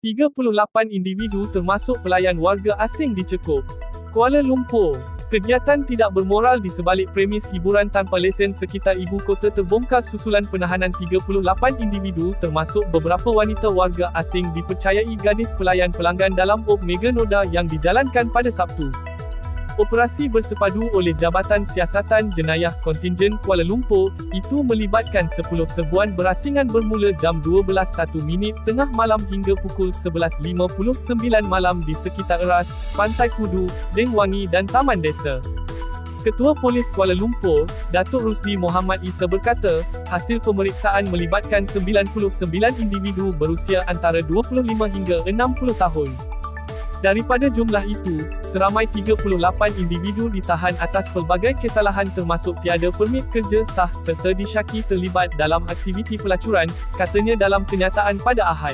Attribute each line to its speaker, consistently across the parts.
Speaker 1: 38 individu termasuk pelayan warga asing dicekup. Kuala Lumpur. Kegiatan tidak bermoral di sebalik premis hiburan tanpa lesen sekitar ibu kota terbongkar susulan penahanan 38 individu termasuk beberapa wanita warga asing dipercayai gadis pelayan pelanggan dalam Op Mega Noda yang dijalankan pada Sabtu. Operasi bersepadu oleh Jabatan Siasatan Jenayah Kontingen Kuala Lumpur, itu melibatkan 10 serbuan berasingan bermula jam 12.01 tengah malam hingga pukul 11.59 malam di sekitar Eras, Pantai Kudu, Deng Wangi dan Taman Desa. Ketua Polis Kuala Lumpur, Datuk Rusdi Muhammad Isa berkata, hasil pemeriksaan melibatkan 99 individu berusia antara 25 hingga 60 tahun. Daripada jumlah itu, seramai 38 individu ditahan atas pelbagai kesalahan termasuk tiada permit kerja sah serta disyaki terlibat dalam aktiviti pelacuran, katanya dalam kenyataan pada Ahad.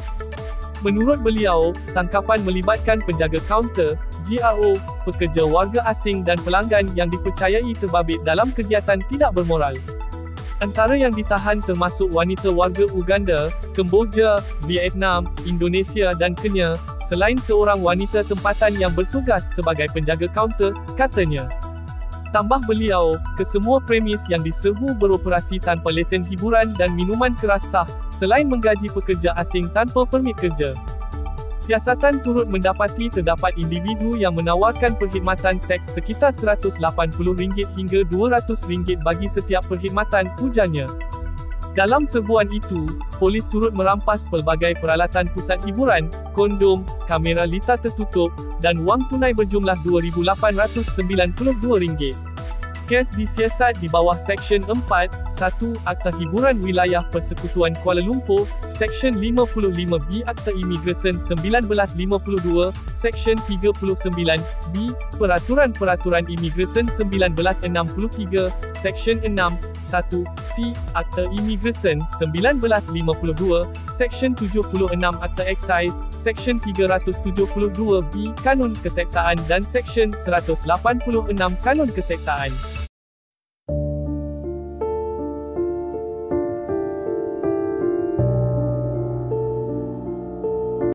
Speaker 1: Menurut beliau, tangkapan melibatkan penjaga kaunter, GRO, pekerja warga asing dan pelanggan yang dipercayai terbabit dalam kegiatan tidak bermoral. Antara yang ditahan termasuk wanita warga Uganda, Kemboja, Vietnam, Indonesia dan Kenya, selain seorang wanita tempatan yang bertugas sebagai penjaga kaunter, katanya. Tambah beliau, kesemua premis yang diserbu beroperasi tanpa lesen hiburan dan minuman keras sah, selain menggaji pekerja asing tanpa permit kerja. Siasatan turut mendapati terdapat individu yang menawarkan perkhidmatan seks sekitar RM180 hingga RM200 bagi setiap perkhidmatan, ujarnya. Dalam serbuan itu, polis turut merampas pelbagai peralatan pusat hiburan, kondom, kamera litar tertutup, dan wang tunai berjumlah RM2,892. Kes disiasat di bawah Seksyen 4(1) Akta Hiburan Wilayah Persekutuan Kuala Lumpur, Seksyen 55B Akta Imigresen 1952, Seksyen 39B, Peraturan-Peraturan Imigresen 1963, Seksyen 6(1)C Akta Imigresen 1952, Seksyen 76 Akta Excise, Seksyen 372B Kanun Keseksaan dan Seksyen 186 Kanun Keseksaan.